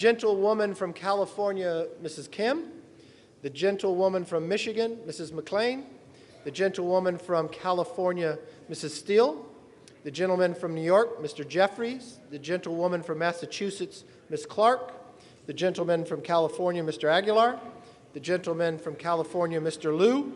Gentlewoman from California, Mrs. Kim. The gentlewoman from Michigan, Mrs. McLean. The gentlewoman from California, Mrs. Steele. The gentleman from New York, Mr. Jeffries. The gentlewoman from Massachusetts, Ms. Clark. The gentleman from California, Mr. Aguilar. The gentleman from California, Mr. Liu.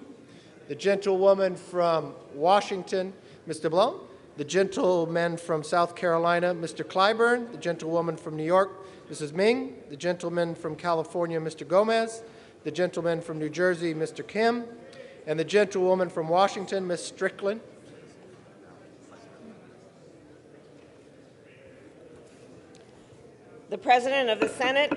The gentlewoman from Washington, Mr. Blum. The gentleman from South Carolina, Mr. Clyburn. The gentlewoman from New York, Mrs. Ming. The gentleman from California, Mr. Gomez. The gentleman from New Jersey, Mr. Kim. And the gentlewoman from Washington, Ms. Strickland. The President of the Senate,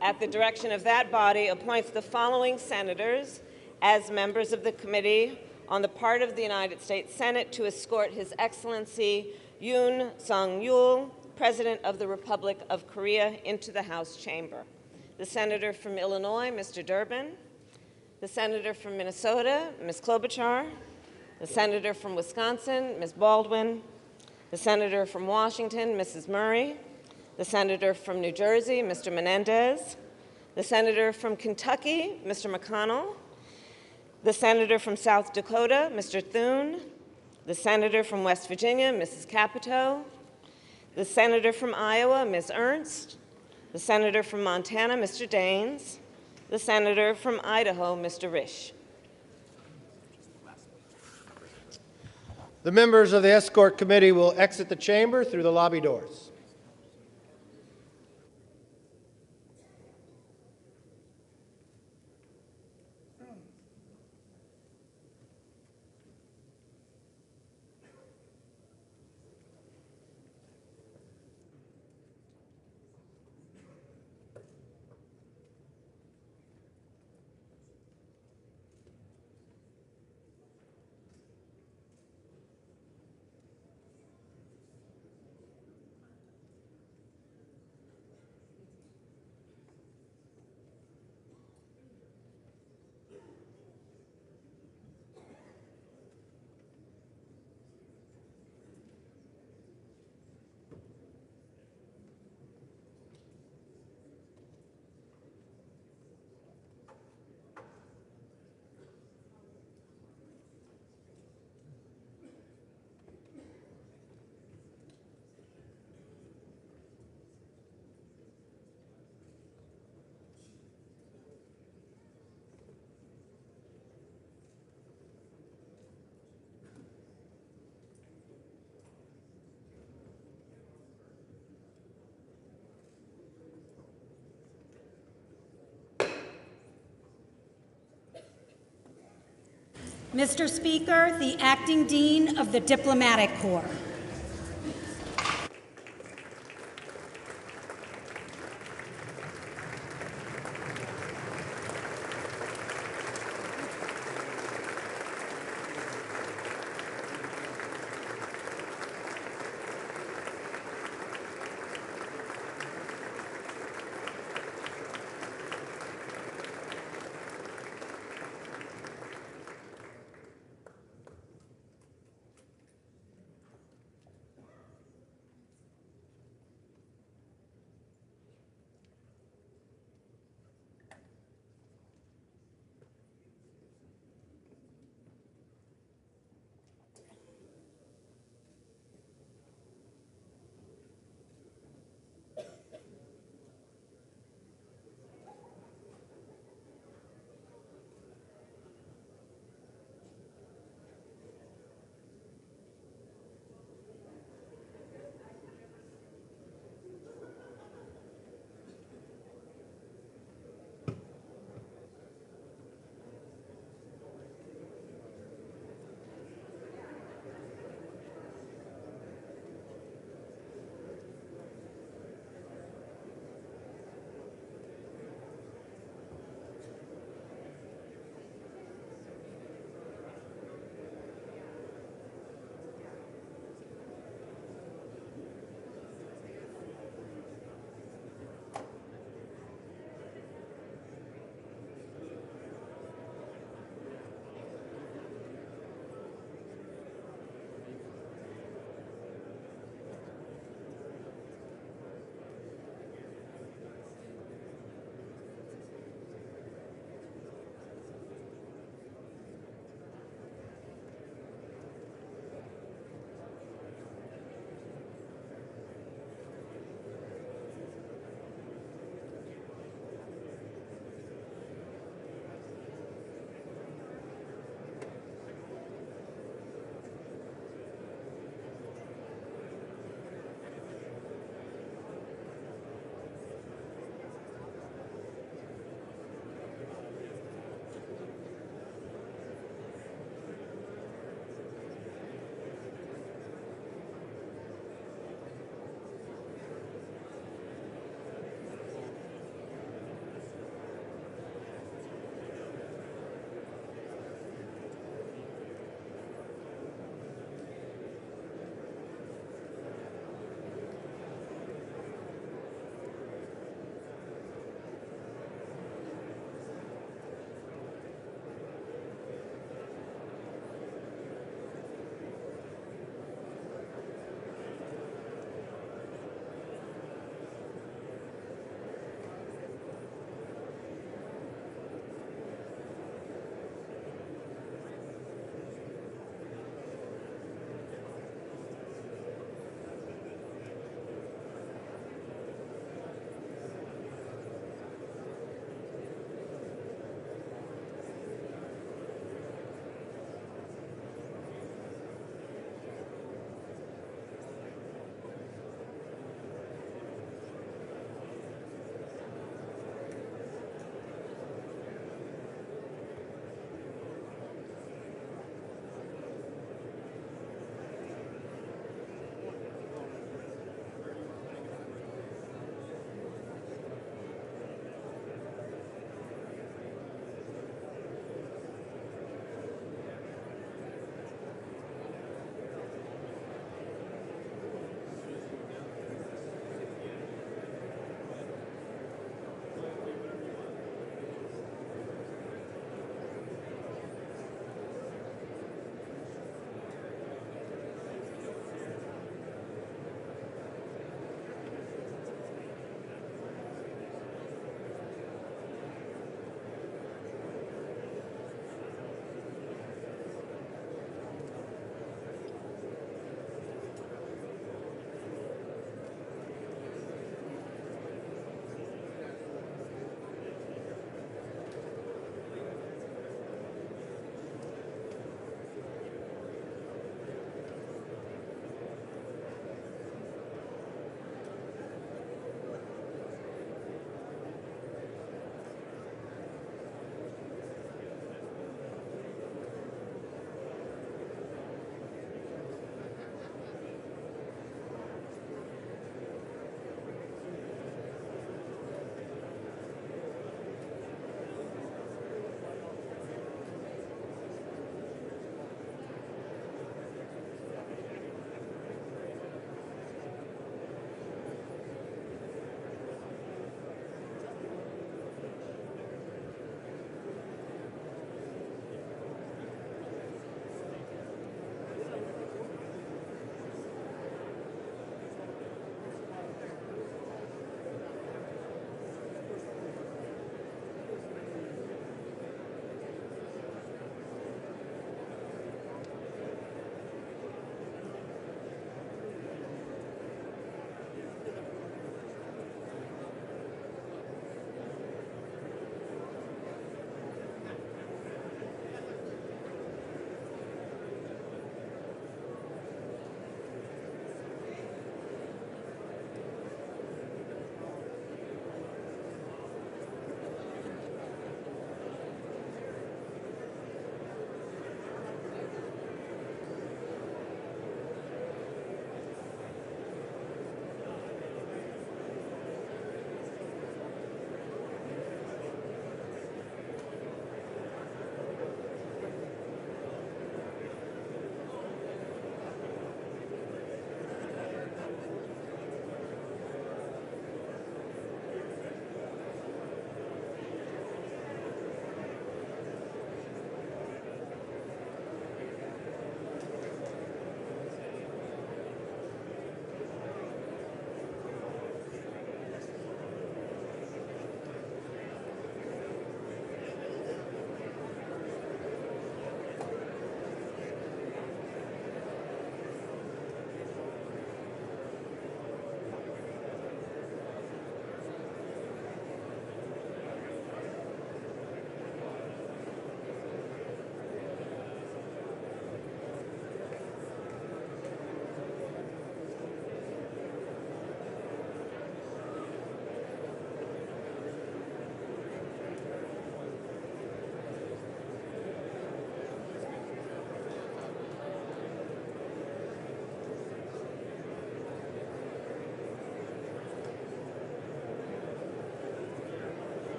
at the direction of that body, appoints the following senators as members of the Committee on the part of the United States Senate to escort His Excellency Yoon Suk Yeol, President of the Republic of Korea, into the House chamber. The Senator from Illinois, Mr. Durbin. The Senator from Minnesota, Ms. Klobuchar. The Senator from Wisconsin, Ms. Baldwin. The Senator from Washington, Mrs. Murray. The Senator from New Jersey, Mr. Menendez. The Senator from Kentucky, Mr. McConnell. The Senator from South Dakota, Mr. Thune. The Senator from West Virginia, Mrs. Capito. The Senator from Iowa, Ms. Ernst. The Senator from Montana, Mr. Daines. The Senator from Idaho, Mr. Risch. The members of the Escort Committee will exit the chamber through the lobby doors. Mr. Speaker, the Acting Dean of the Diplomatic Corps.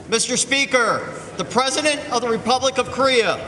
Mr. Speaker, the President of the Republic of Korea.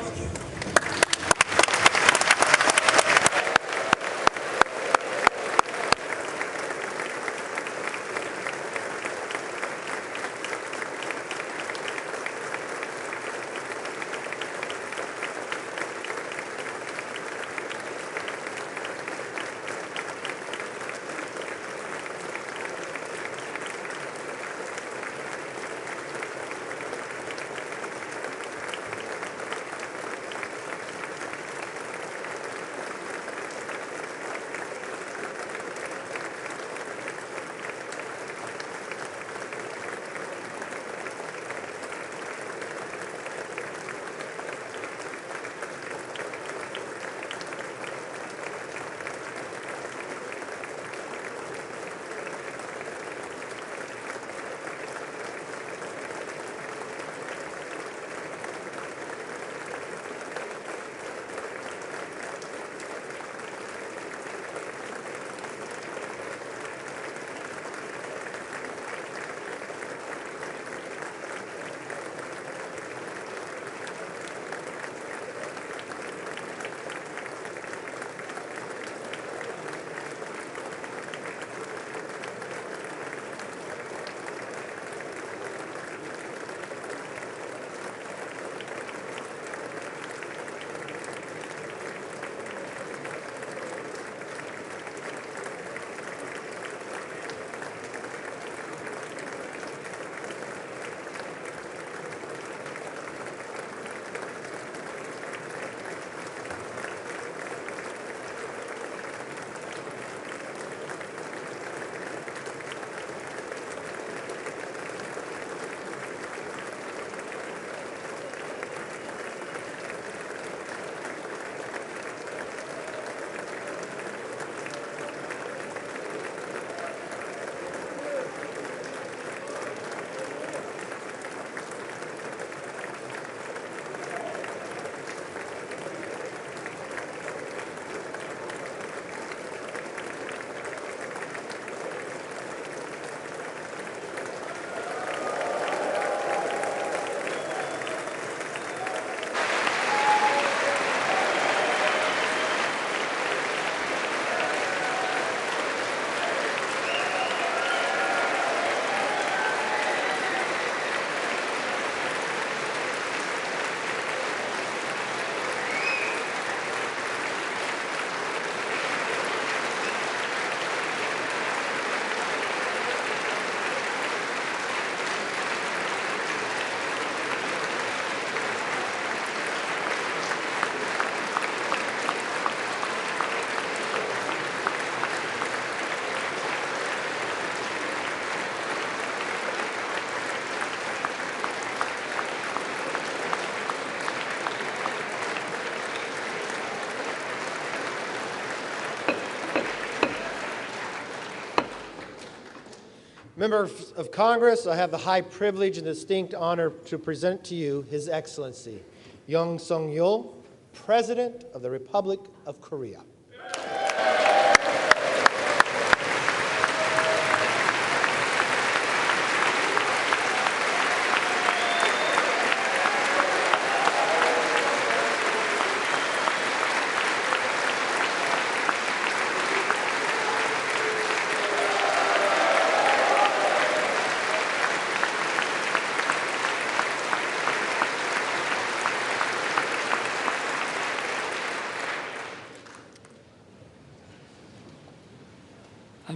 Members of Congress, I have the high privilege and distinct honor to present to you His Excellency, Yoon Suk Yeol, President of the Republic of Korea.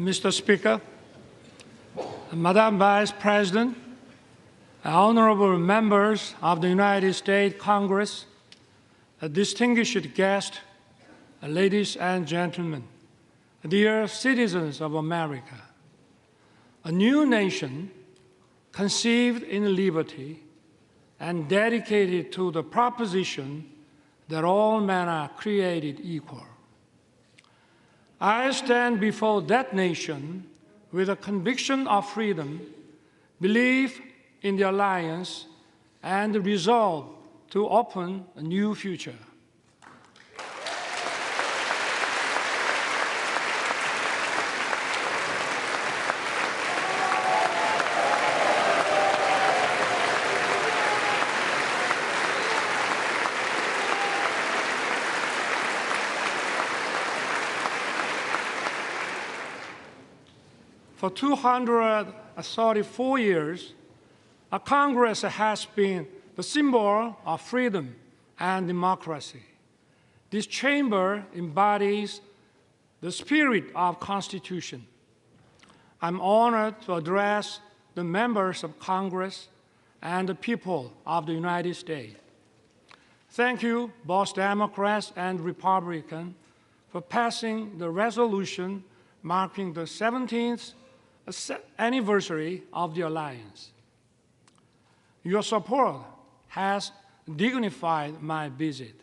Mr. Speaker, Madam Vice President, honorable members of the United States Congress, distinguished guests, ladies and gentlemen, dear citizens of America, a new nation conceived in liberty and dedicated to the proposition that all men are created equal. I stand before that nation with a conviction of freedom, belief in the alliance, and the resolve to open a new future. For 234 years, a Congress has been the symbol of freedom and democracy. This chamber embodies the spirit of Constitution. I'm honored to address the members of Congress and the people of the United States. Thank you, both Democrats and Republicans, for passing the resolution marking the 17th anniversary of the Alliance. Your support has dignified my visit.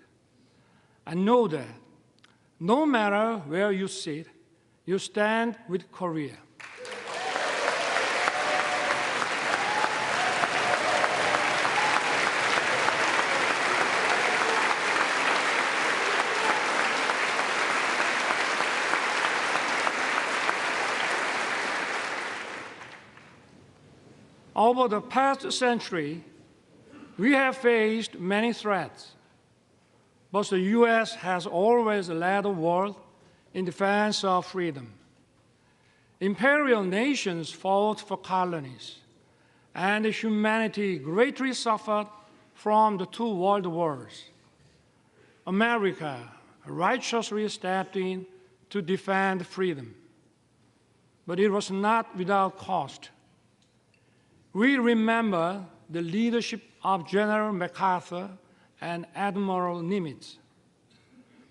I know that no matter where you sit, you stand with Korea. Over the past century, we have faced many threats, but the U.S. has always led the world in defense of freedom. Imperial nations fought for colonies, and humanity greatly suffered from the two world wars. America righteously stepped in to defend freedom, but it was not without cost. We remember the leadership of General MacArthur and Admiral Nimitz,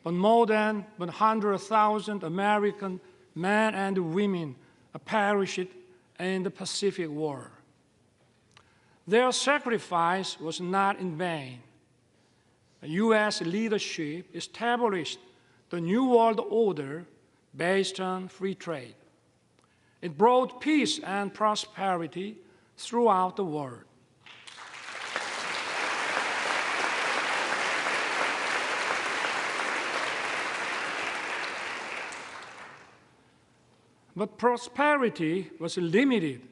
but more than 100,000 American men and women perished in the Pacific War. Their sacrifice was not in vain. The U.S. leadership established the New World Order based on free trade. It brought peace and prosperity throughout the world. But prosperity was limited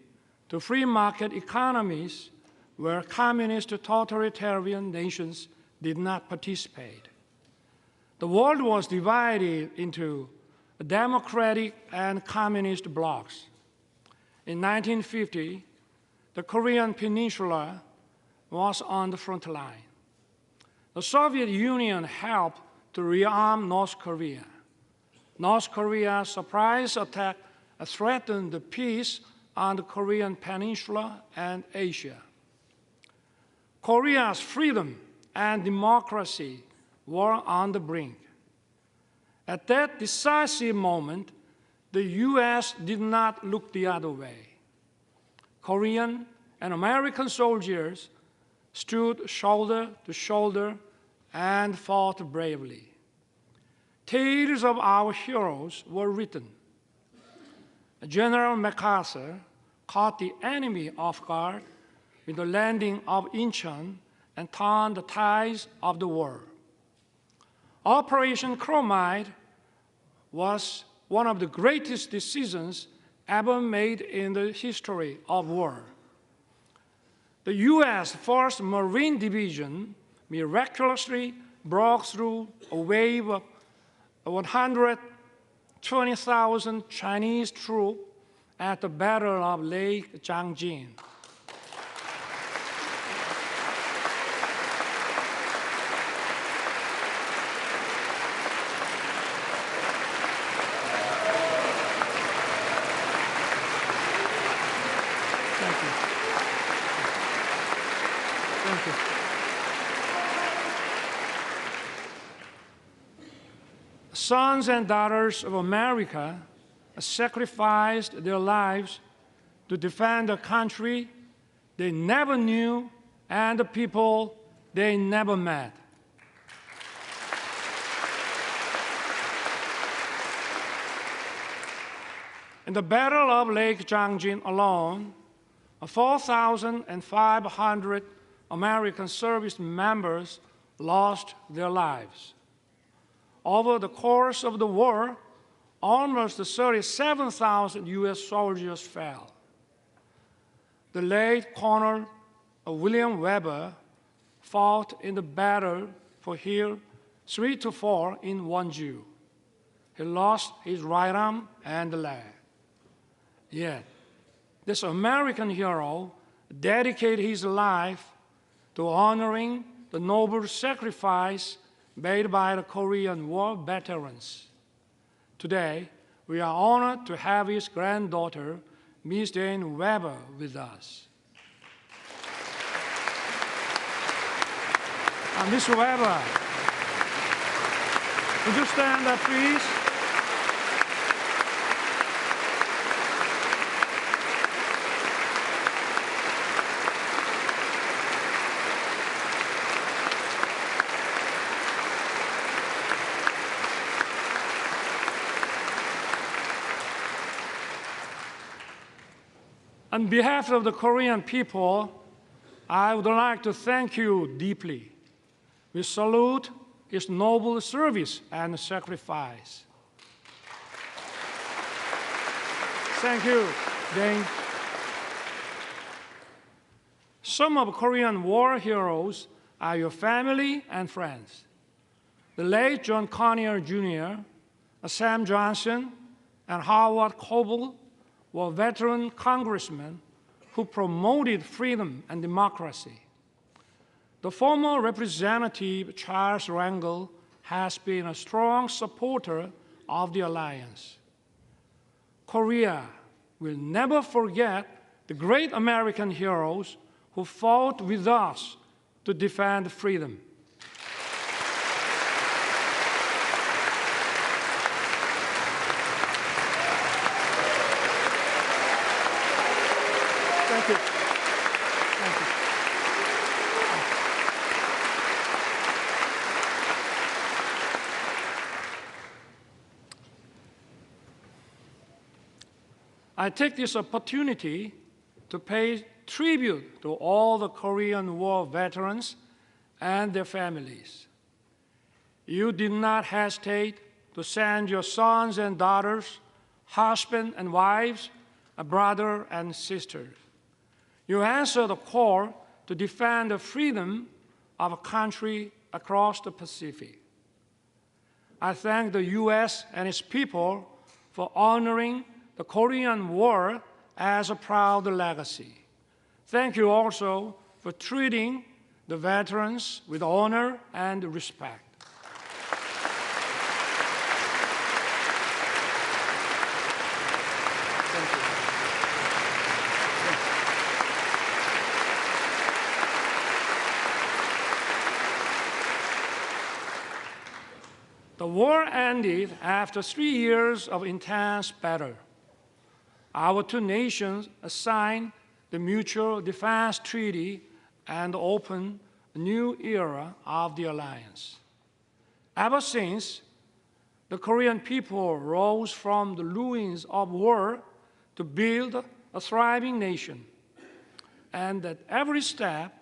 to free market economies where communist totalitarian nations did not participate. The world was divided into democratic and communist blocs. In 1950, the Korean Peninsula was on the front line. The Soviet Union helped to rearm North Korea. North Korea's surprise attack threatened the peace on the Korean Peninsula and Asia. Korea's freedom and democracy were on the brink. At that decisive moment, the U.S. did not look the other way. Korean and American soldiers stood shoulder to shoulder and fought bravely. Tales of our heroes were written. General MacArthur caught the enemy off guard with the landing of Incheon and turned the tides of the war. Operation Chromite was one of the greatest decisions ever made in the history of war. The U.S. 1st Marine Division miraculously broke through a wave of 120,000 Chinese troops at the Battle of Lake Changjin. Sons and daughters of America sacrificed their lives to defend a country they never knew and the people they never met. In the Battle of Lake Changjin alone, 4,500 American service members lost their lives. Over the course of the war, almost 37,000 U.S. soldiers fell. The late Colonel William Weber fought in the battle for Hill 3 to 4 in Wonju. He lost his right arm and leg. Yet, this American hero dedicated his life to honoring the noble sacrifice made by the Korean War veterans. Today, we are honored to have his granddaughter, Ms. Jane Weber, with us. Ms. Weber, would you stand up, please? On behalf of the Korean people, I would like to thank you deeply. We salute his noble service and sacrifice. Thank you, Dane. Some of Korean war heroes are your family and friends. The late John Conyers Jr., Sam Johnson, and Howard Coble were veteran congressmen who promoted freedom and democracy. The former Representative Charles Rangel has been a strong supporter of the alliance. Korea will never forget the great American heroes who fought with us to defend freedom. Thank you. Thank you. I take this opportunity to pay tribute to all the Korean War veterans and their families. You did not hesitate to send your sons and daughters, husbands and wives, a brother and sisters. You answered the call to defend the freedom of a country across the Pacific. I thank the U.S. and its people for honoring the Korean War as a proud legacy. Thank you also for treating the veterans with honor and respect. Thank you. The war ended after 3 years of intense battle. Our two nations signed the Mutual Defense Treaty and opened a new era of the alliance. Ever since, the Korean people rose from the ruins of war to build a thriving nation. And at every step,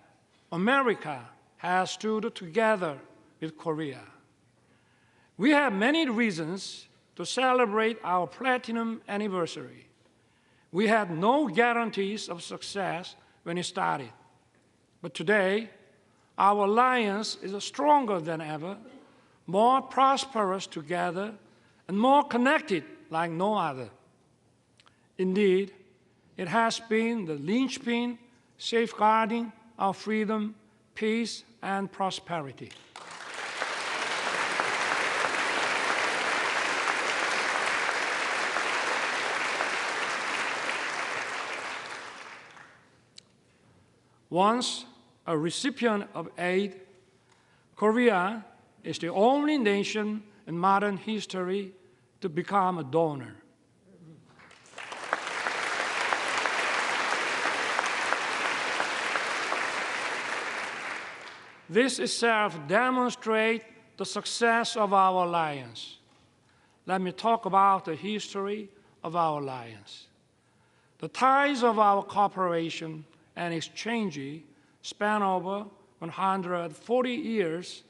America has stood together with Korea. We have many reasons to celebrate our platinum anniversary. We had no guarantees of success when it started. But today, our alliance is stronger than ever, more prosperous together, and more connected like no other. Indeed, it has been the linchpin safeguarding our freedom, peace, and prosperity. Once a recipient of aid, Korea is the only nation in modern history to become a donor. This itself demonstrates the success of our alliance. Let me talk about the history of our alliance. The ties of our cooperation and exchange span over 140 years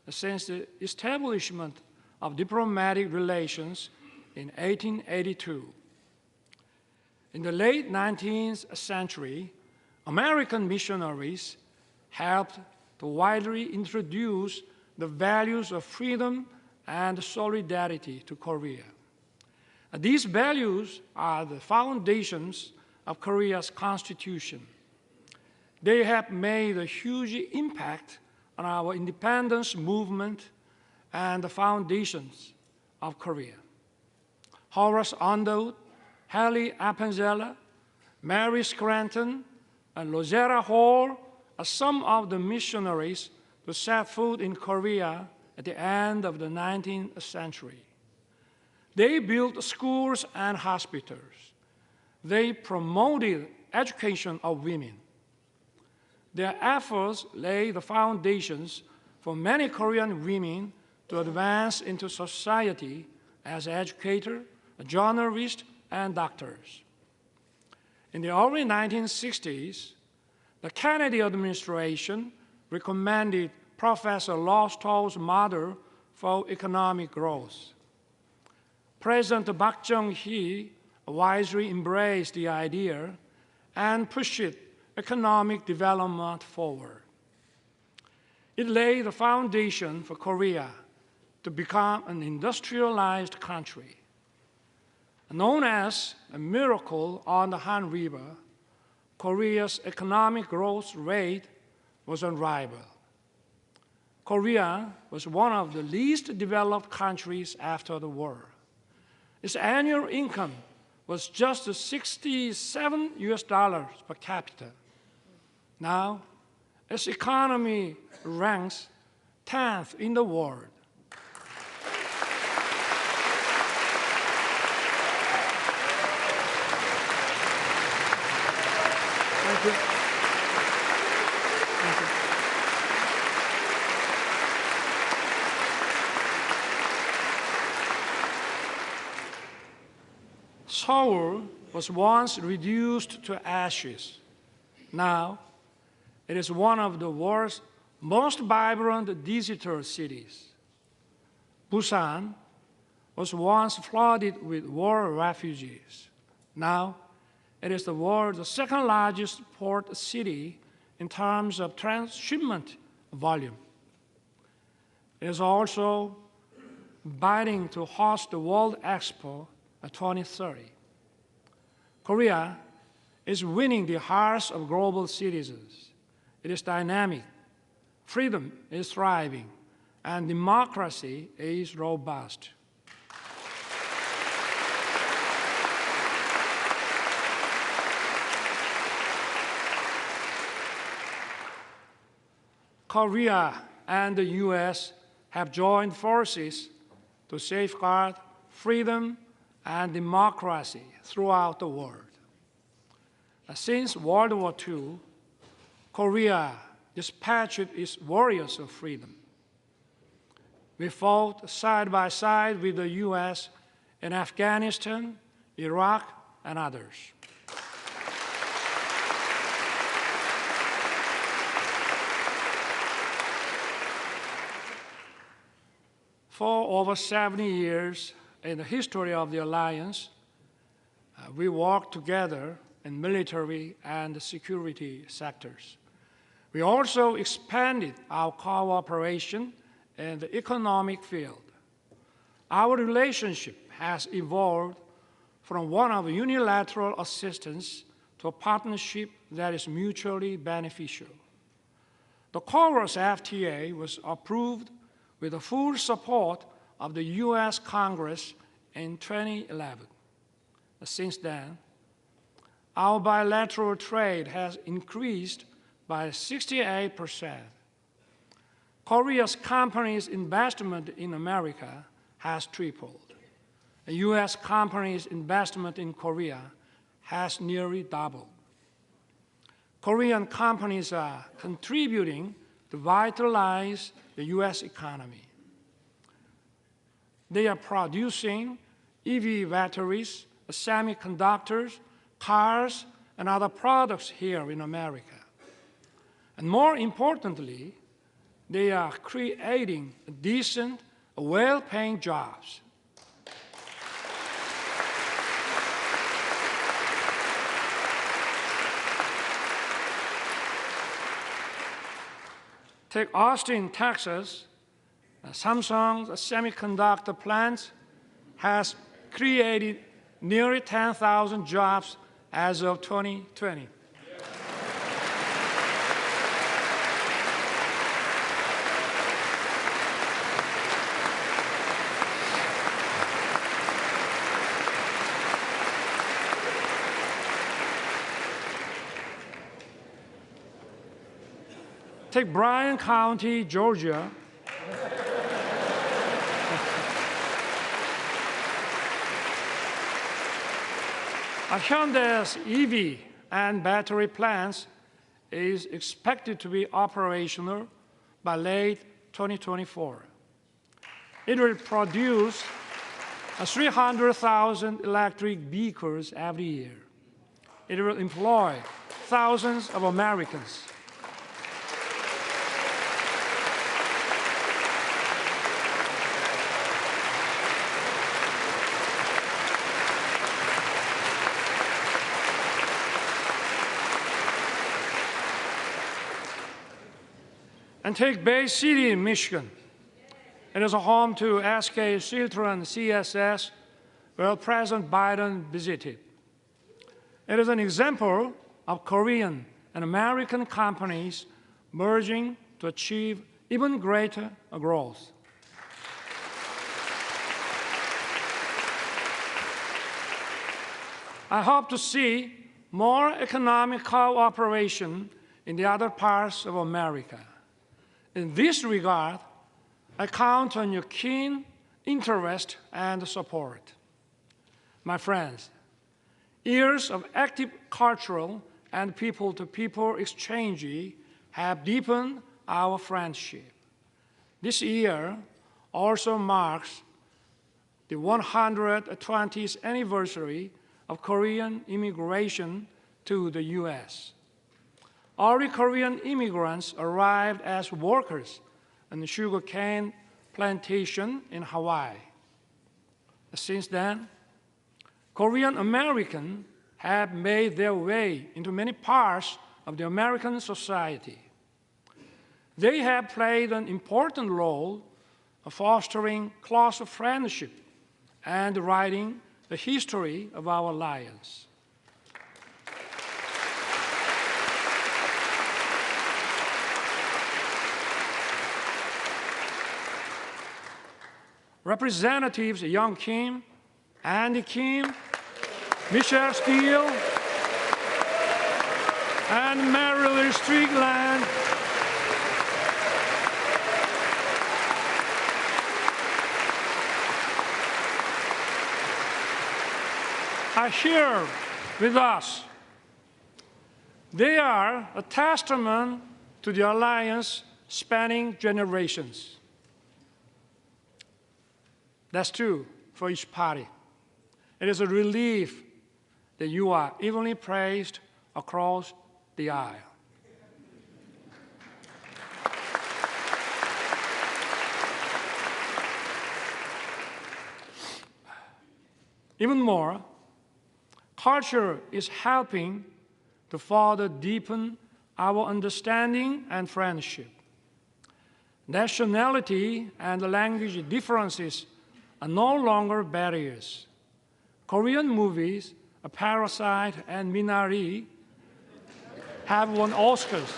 since the establishment of diplomatic relations in 1882. In the late 19th century, American missionaries helped to widely introduce the values of freedom and solidarity to Korea. These values are the foundations of Korea's constitution. They have made a huge impact on our independence movement and the foundations of Korea. Horace Underwood, Hallie Appenzeller, Mary Scranton, and Rosetta Hall are some of the missionaries who set foot in Korea at the end of the 19th century. They built schools and hospitals. They promoted education of women. Their efforts laid the foundations for many Korean women to advance into society as educators, journalists, and doctors. In the early 1960s, the Kennedy administration recommended Professor Lowstow's model for economic growth. President Park Chung-hee wisely embraced the idea and pushed economic development forward. It laid the foundation for Korea to become an industrialized country. Known as a miracle on the Han River, Korea's economic growth rate was unrivaled. Korea was one of the least developed countries after the war. Its annual income was just $67 per capita. Now, its economy ranks 10th in the world. Thank you. Thank you. Seoul was once reduced to ashes. Now, it is one of the world's most vibrant digital cities. Busan was once flooded with war refugees. Now, it is the world's second largest port city in terms of transshipment volume. It is also bidding to host the World Expo 2030. Korea is winning the hearts of global citizens. It is dynamic, freedom is thriving, and democracy is robust. Korea and the US have joined forces to safeguard freedom and democracy throughout the world. Since World War II, Korea dispatched its warriors of freedom. We fought side by side with the US in Afghanistan, Iraq, and others. For over 70 years in the history of the alliance, we worked together in military and security sectors. We also expanded our cooperation in the economic field. Our relationship has evolved from one of unilateral assistance to a partnership that is mutually beneficial. The Chorus FTA was approved with the full support of the US Congress in 2011. Since then, our bilateral trade has increased by 68%. Korea's companies' investment in America has tripled. US companies' investment in Korea has nearly doubled. Korean companies are contributing to vitalize the US economy. They are producing EV batteries, semiconductors, cars, and other products here in America. And more importantly, they are creating decent, well-paying jobs. Take Austin, Texas. Samsung's semiconductor plant has created nearly 10,000 jobs as of 2020. Take Bryan County, Georgia. Hyundai's EV and battery plants is expected to be operational by late 2024. It will produce 300,000 electric vehicles every year. It will employ thousands of Americans. And take Bay City in Michigan. It is a home to SK Siltron CSS, where President Biden visited. It is an example of Korean and American companies merging to achieve even greater growth. I hope to see more economic cooperation in the other parts of America. In this regard, I count on your keen interest and support. My friends, years of active cultural and people-to-people exchange have deepened our friendship. This year also marks the 120th anniversary of Korean immigration to the U.S. Early Korean immigrants arrived as workers on the sugarcane plantation in Hawaii. Since then, Korean Americans have made their way into many parts of the American society. They have played an important role of fostering close friendship and writing the history of our alliance. Representatives Young Kim, Andy Kim, Michelle Steele, and Marilyn Strickland are here with us. They are a testament to the alliance spanning generations. That's true for each party. It is a relief that you are evenly praised across the aisle. Even more, culture is helping to further deepen our understanding and friendship. Nationality and language differences are no longer barriers. Korean movies, A Parasite and Minari, have won Oscars.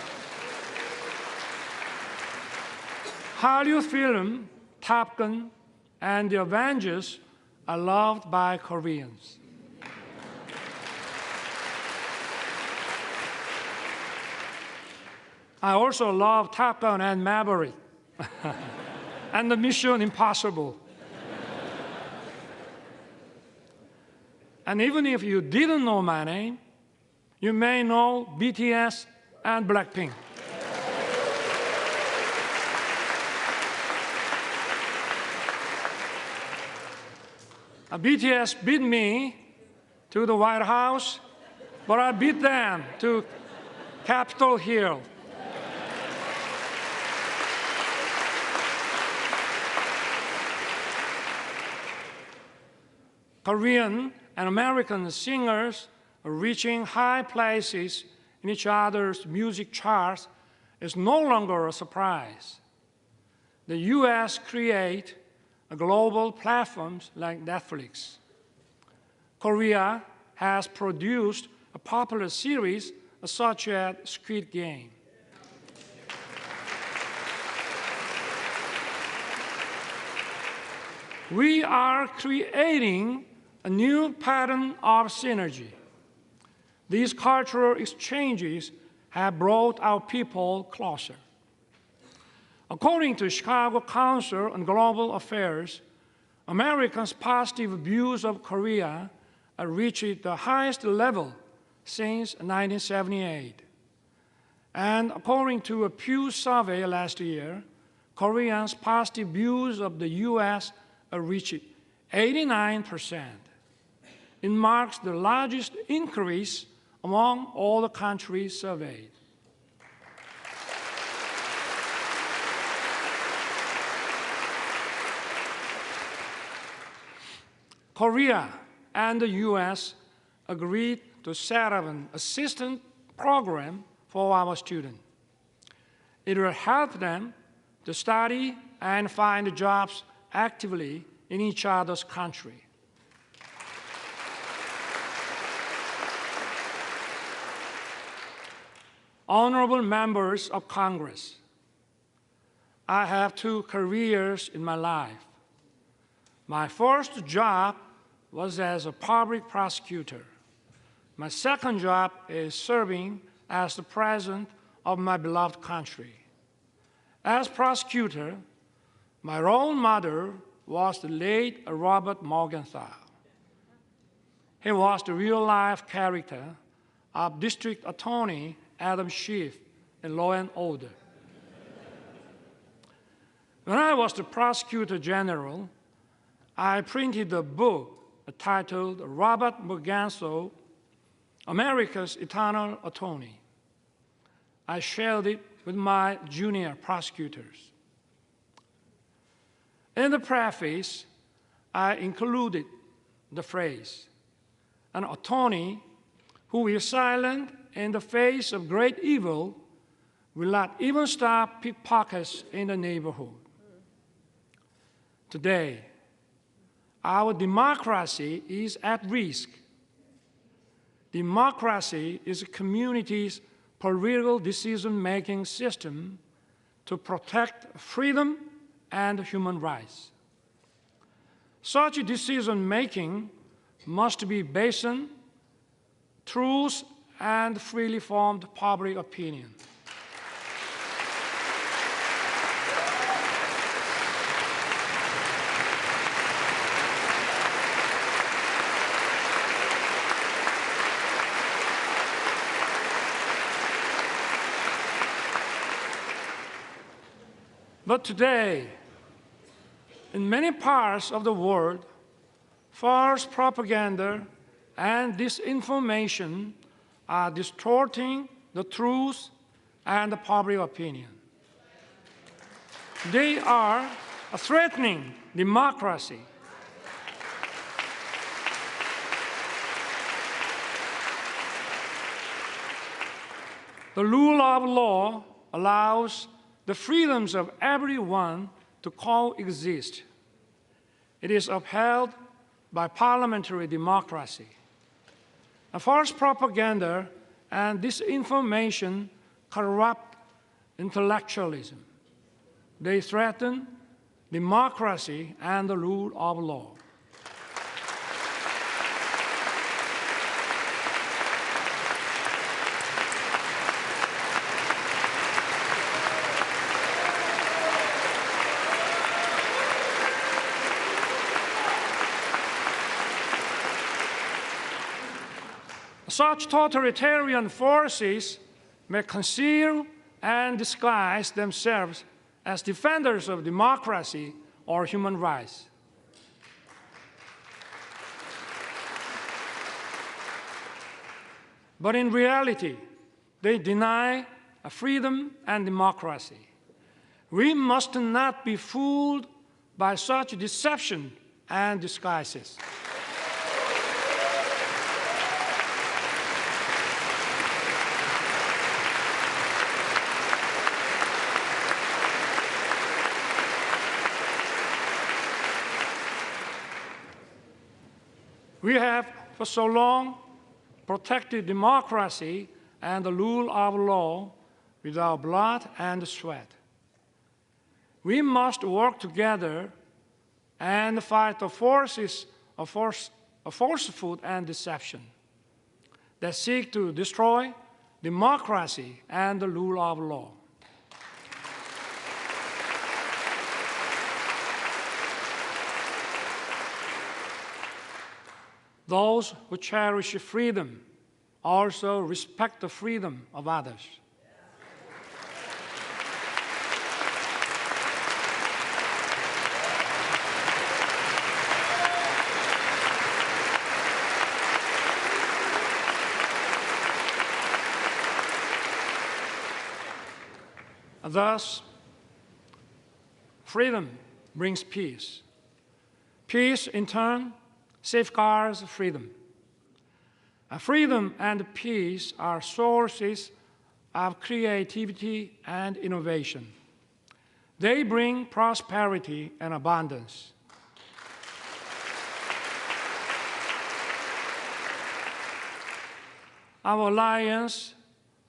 Hallyu film, Top Gun, and The Avengers are loved by Koreans. I also love Top Gun and Maverick, and the Mission Impossible. And even if you didn't know my name, you may know BTS and Blackpink. BTS beat me to the White House, but I beat them to Capitol Hill. Korean and American singers reaching high places in each other's music charts is no longer a surprise. The US create global platforms like Netflix, Korea has produced a popular series such as Squid Game. We are creating a new pattern of synergy. These cultural exchanges have brought our people closer. According to Chicago Council on Global Affairs, Americans' positive views of Korea reached the highest level since 1978. And according to a Pew survey last year, Koreans' positive views of the U.S. reached 89%. It marks the largest increase among all the countries surveyed. Korea and the U.S. agreed to set up an assistance program for our students. It will help them to study and find jobs actively in each other's country. Honorable members of Congress, I have 2 careers in my life. My first job was as a public prosecutor. My second job is serving as the president of my beloved country. As prosecutor, my role model was the late Robert Morgenthau. He was the real-life character of District Attorney Adam Schiff in Law and Order. When I was the Prosecutor General, I printed a book titled Robert Morgenthau, America's Eternal Attorney. I shared it with my junior prosecutors. In the preface, I included the phrase, an attorney who is silent in the face of great evil will not even stop pickpockets in the neighborhood. Today, our democracy is at risk. Democracy is a community's political decision-making system to protect freedom and human rights. Such decision-making must be based on truth and freely formed public opinion. But today, in many parts of the world, false propaganda and disinformation are distorting the truth and the public opinion. They are threatening democracy. The rule of law allows the freedoms of everyone to coexist. It is upheld by parliamentary democracy. False propaganda and disinformation corrupt intellectualism. They threaten democracy and the rule of law. Such totalitarian forces may conceal and disguise themselves as defenders of democracy or human rights. But in reality, they deny freedom and democracy. We must not be fooled by such deception and disguises. We have for so long protected democracy and the rule of law with our blood and sweat. We must work together and fight the forces of falsehood and deception that seek to destroy democracy and the rule of law. Those who cherish freedom also respect the freedom of others. Thus, freedom brings peace. Peace, in turn, safeguards freedom. Freedom and peace are sources of creativity and innovation. They bring prosperity and abundance. Our alliance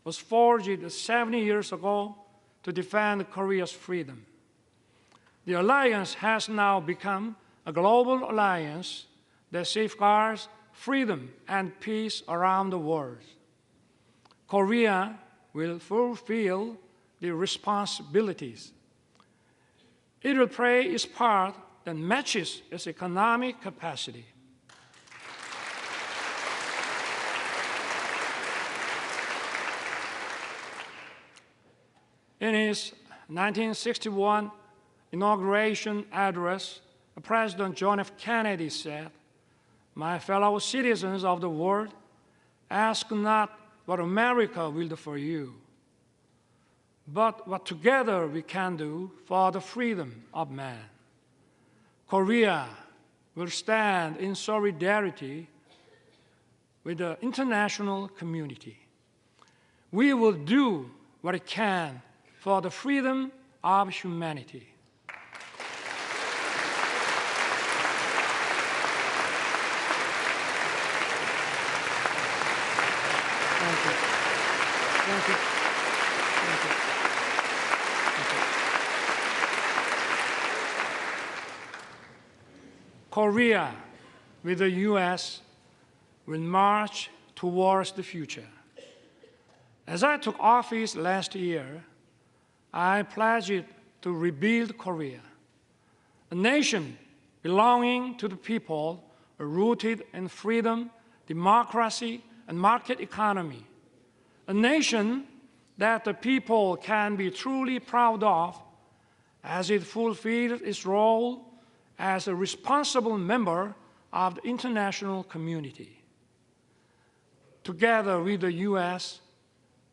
was forged 70 years ago to defend Korea's freedom. The alliance has now become a global alliance that safeguards freedom and peace around the world. Korea will fulfill the responsibilities. It will play its part that matches its economic capacity. In his 1961 inauguration address, President John F. Kennedy said, "My fellow citizens of the world, ask not what America will do for you, but what together we can do for the freedom of man." Korea will stand in solidarity with the international community. We will do what it can for the freedom of humanity. Thank you. Thank you. Thank you. Thank you. Korea, with the U.S., will march towards the future. As I took office last year, I pledged to rebuild Korea, a nation belonging to the people, rooted in freedom, democracy, and market economy, a nation that the people can be truly proud of as it fulfills its role as a responsible member of the international community. Together with the U.S.,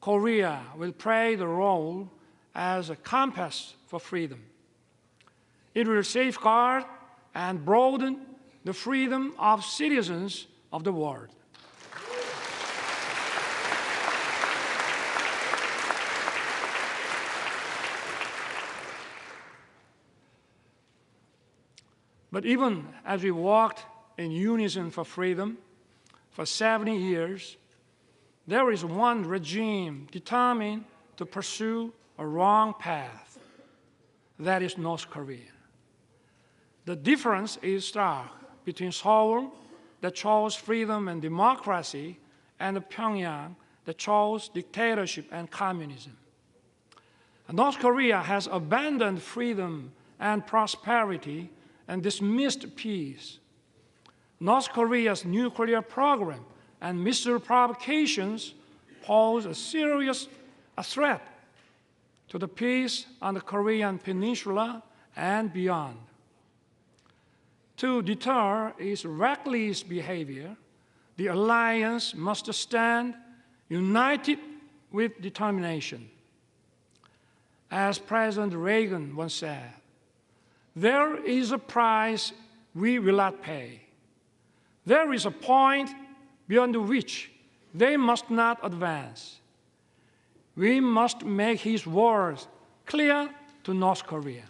Korea will play the role as a compass for freedom. It will safeguard and broaden the freedom of citizens of the world. But even as we walked in unison for freedom for 70 years, there is one regime determined to pursue a wrong path. That is North Korea. The difference is stark between Seoul, that chose freedom and democracy, and Pyongyang, that chose dictatorship and communism. North Korea has abandoned freedom and prosperity and dismissed peace. North Korea's nuclear program and missile provocations pose a serious threat to the peace on the Korean peninsula and beyond. To deter its reckless behavior, the alliance must stand united with determination. As President Reagan once said, "There is a price we will not pay. There is a point beyond which they must not advance." We must make his words clear to North Korea.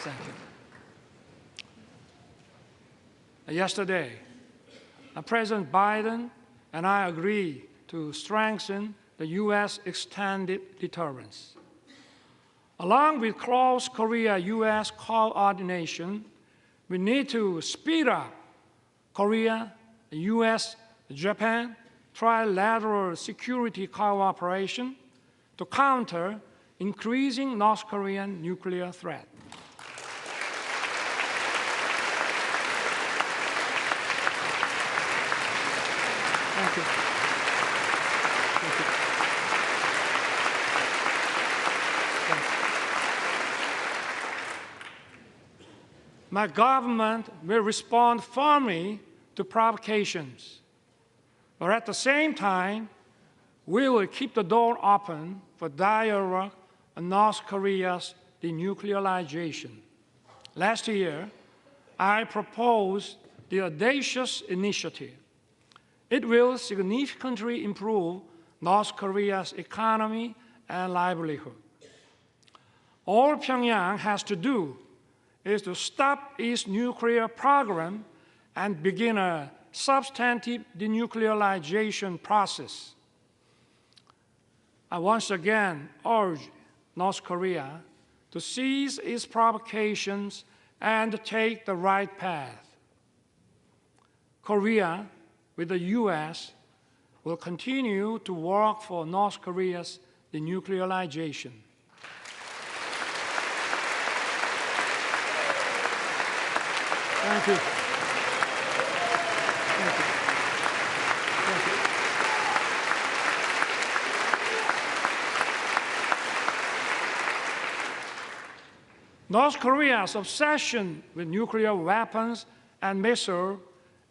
Thank you. Yesterday, President Biden and I agreed to strengthen the U.S. extended deterrence. Along with close Korea-U.S. coordination, we need to speed up Korea, U.S., Japan trilateral security cooperation to counter increasing North Korean nuclear threat. Thank you. Thank you. My government will respond firmly to provocations, but at the same time, we will keep the door open for dialogue on North Korea's denuclearization. Last year, I proposed the audacious initiative. It will significantly improve North Korea's economy and livelihood. All Pyongyang has to do is to stop its nuclear program and begin a substantive denuclearization process. I once again urge North Korea to cease its provocations and take the right path. Korea, with the U.S., will continue to work for North Korea's denuclearization. Thank you. Thank you. Thank you. North Korea's obsession with nuclear weapons and missiles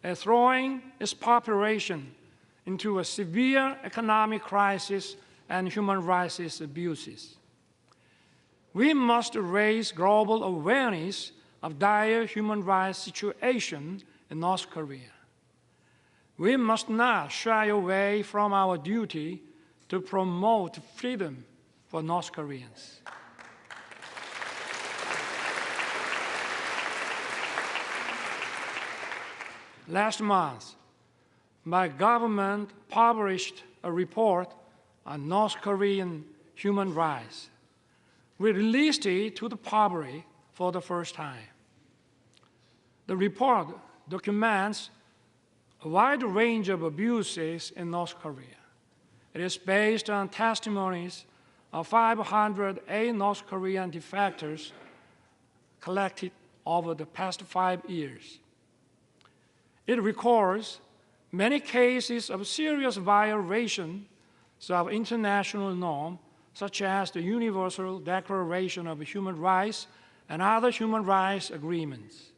is throwing its population into a severe economic crisis and human rights abuses. We must raise global awareness of dire human rights situation in North Korea. We must not shy away from our duty to promote freedom for North Koreans. Last month, my government published a report on North Korean human rights. We released it to the public for the first time. The report documents a wide range of abuses in North Korea. It is based on testimonies of 508 North Korean defectors collected over the past 5 years. It records many cases of serious violations of international norms, such as the Universal Declaration of Human Rights and other human rights agreements.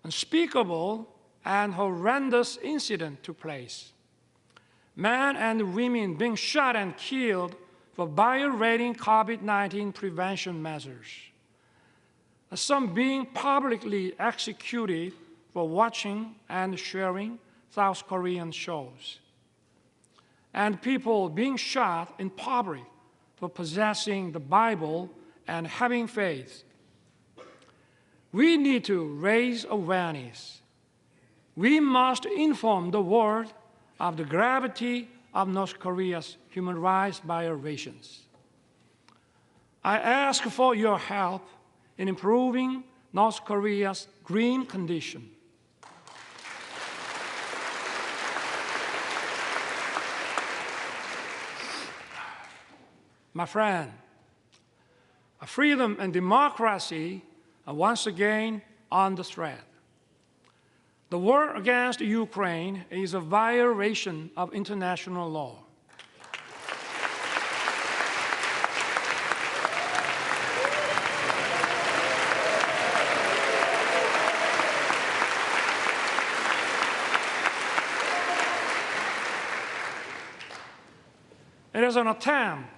Unspeakable and horrendous incidents took place. Men and women being shot and killed for violating COVID-19 prevention measures. Some being publicly executed for watching and sharing South Korean shows. And people being shot in public for possessing the Bible and having faith. We need to raise awareness. We must inform the world of the gravity of North Korea's human rights violations. I ask for your help in improving North Korea's grim condition. My friend, freedom and democracy are once again under threat. The war against Ukraine is a violation of international law. It is an attempt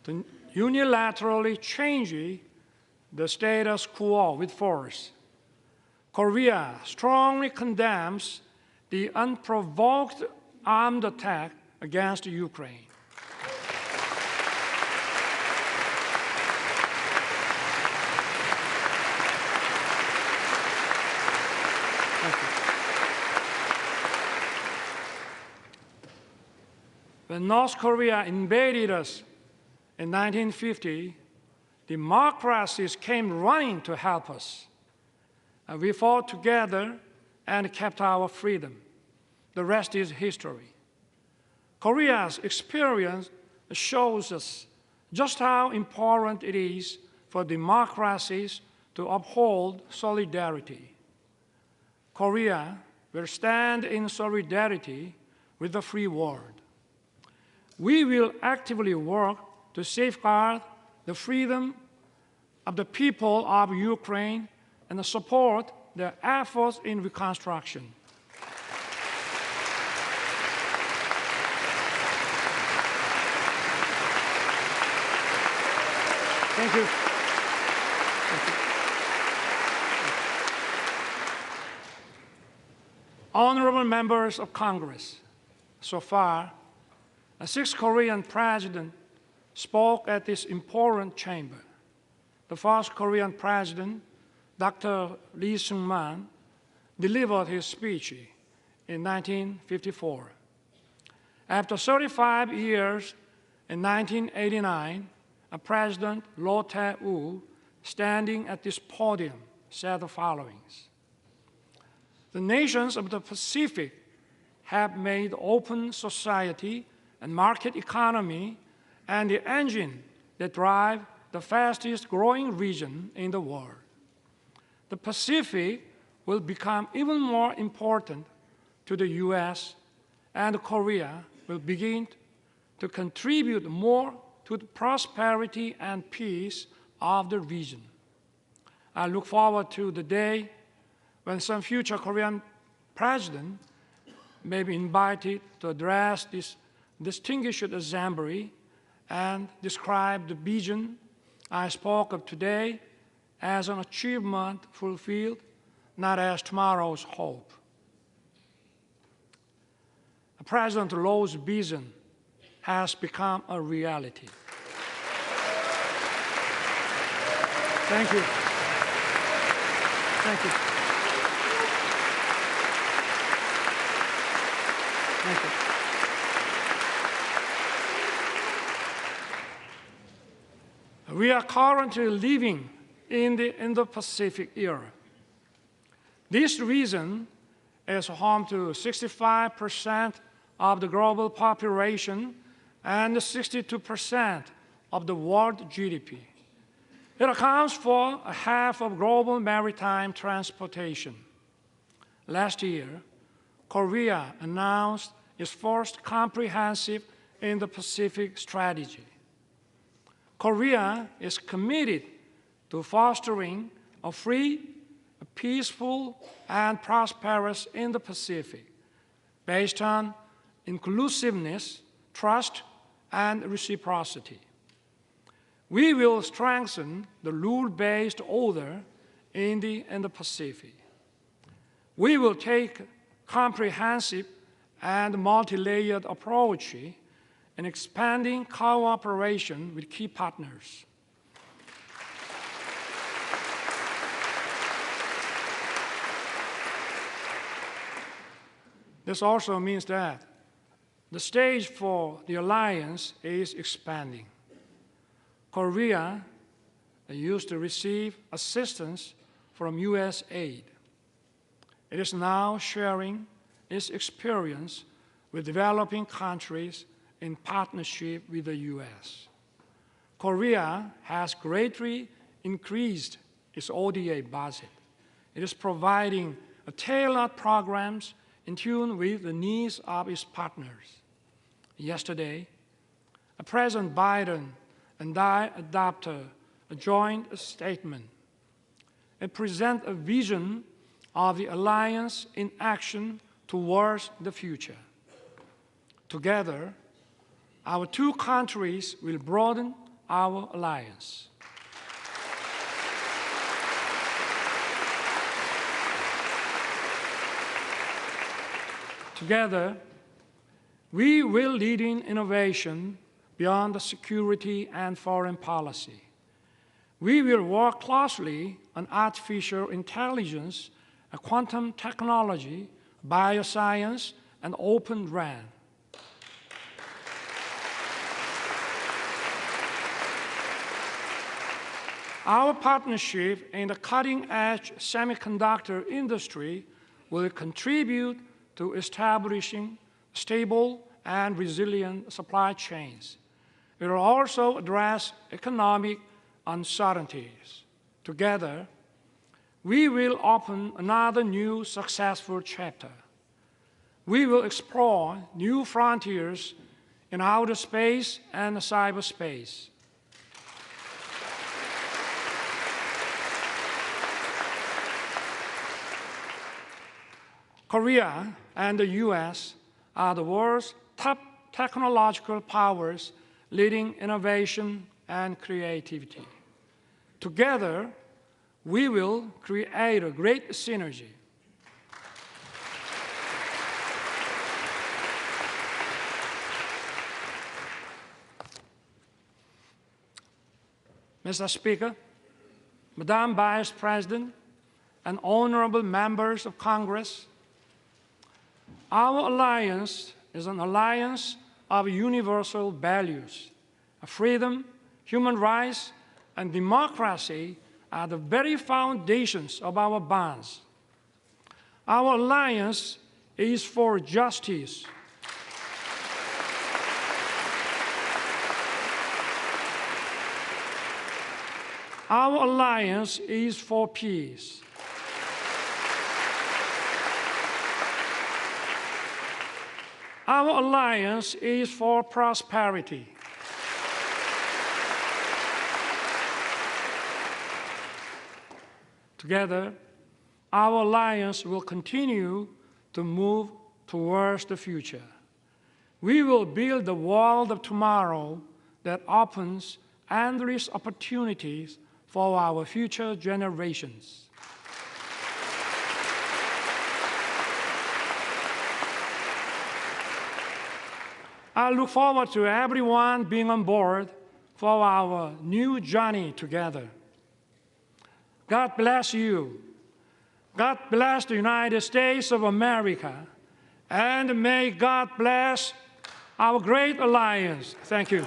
to unilaterally change the status quo with force. Korea strongly condemns the unprovoked armed attack against Ukraine. When North Korea invaded us in 1950, democracies came running to help us. And we fought together and kept our freedom. The rest is history. Korea's experience shows us just how important it is for democracies to uphold solidarity. Korea will stand in solidarity with the free world. We will actively work to safeguard the freedom of the people of Ukraine and support their efforts in reconstruction. Thank you. Honorable members of Congress, so far, 6 Korean presidents spoke at this important chamber. The first Korean president, Dr. Lee Sung-man, delivered his speech in 1954. After 35 years, in 1989, President Roh Tae-woo, standing at this podium, said the following: "The nations of the Pacific have made open society and market economy and the engine that drive the fastest growing region in the world. The Pacific will become even more important to the U.S., and Korea will begin to contribute more to the prosperity and peace of the region. I look forward to the day when some future Korean president may be invited to address this distinguished assembly and describe the vision I spoke of today as an achievement fulfilled, not as tomorrow's hope." President Roh's vision has become a reality. Thank you. Thank you. Thank you. We are currently living in the Indo-Pacific era. This region is home to 65% of the global population and 62% of the world GDP. It accounts for half of global maritime transportation. Last year, Korea announced its first comprehensive Indo-Pacific strategy. Korea is committed to fostering a free, a peaceful, and prosperous Indo-Pacific based on inclusiveness, trust, and reciprocity. We will strengthen the rule-based order in the Indo-Pacific. We will take comprehensive and multi-layered approach in expanding cooperation with key partners. This also means that the stage for the alliance is expanding. Korea used to receive assistance from U.S. aid. It is now sharing its experience with developing countries in partnership with the U.S. Korea has greatly increased its ODA budget. It is providing tailored programs in tune with the needs of its partners. Yesterday, President Biden and I adopted a joint statement. It presents a vision of the alliance in action towards the future. Together, our two countries will broaden our alliance. Together, we will lead in innovation beyond the security and foreign policy. We will work closely on artificial intelligence, quantum technology, bioscience, and open RAN. Our partnership in the cutting-edge semiconductor industry will contribute to establishing stable and resilient supply chains. It will also address economic uncertainties. Together, we will open another new successful chapter. We will explore new frontiers in outer space and cyberspace. Korea and the US are the world's top technological powers leading innovation and creativity. Together, we will create a great synergy. Mr. Speaker, Madam Vice President, and honorable members of Congress, our alliance is an alliance of universal values. Freedom, human rights, and democracy are the very foundations of our bonds. Our alliance is for justice. Our alliance is for peace. Our alliance is for prosperity. Together, our alliance will continue to move towards the future. We will build the world of tomorrow that opens endless opportunities for our future generations. I look forward to everyone being on board for our new journey together. God bless you. God bless the United States of America. And may God bless our great alliance. Thank you.